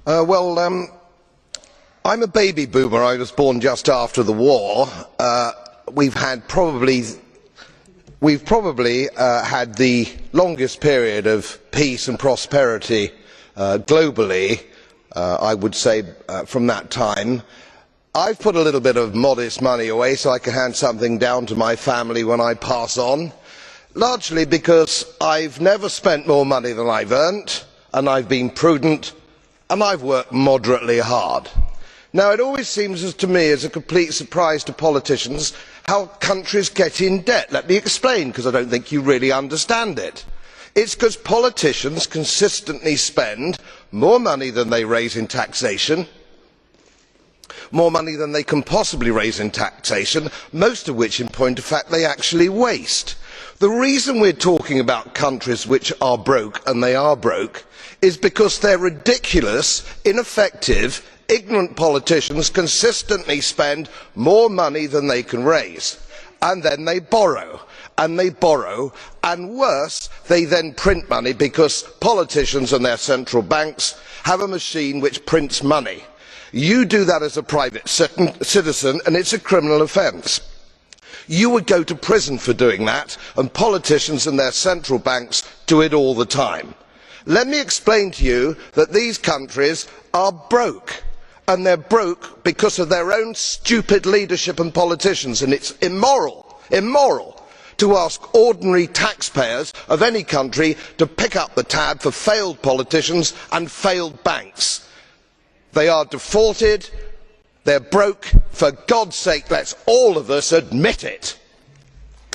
I'm a baby boomer. I was born just after the war. We've probably had the longest period of peace and prosperity globally, I would say, from that time. I've put a little bit of modest money away so I can hand something down to my family when I pass on, largely because I've never spent more money than I've earned, and I've been prudent, and I've worked moderately hard. Now, it always seems to me as a complete surprise to politicians how countries get in debt. Let me explain, because I don't think you really understand it. It's because politicians consistently spend more money than they raise in taxation, more money than they can possibly raise in taxation, most of which, in point of fact, they actually waste. The reason we're talking about countries which are broke, and they are broke, is because their ridiculous, ineffective, ignorant politicians consistently spend more money than they can raise, and then they borrow, and worse, they then print money because politicians and their central banks have a machine which prints money. You do that as a private citizen and it's a criminal offence. You would go to prison for doing that, and politicians and their central banks do it all the time. Let me explain to you that these countries are broke, and they're broke because of their own stupid leadership and politicians, and it's immoral to ask ordinary taxpayers of any country to pick up the tab for failed politicians and failed banks. They are defaulted, they're broke. For God's sake, let's all of us admit it.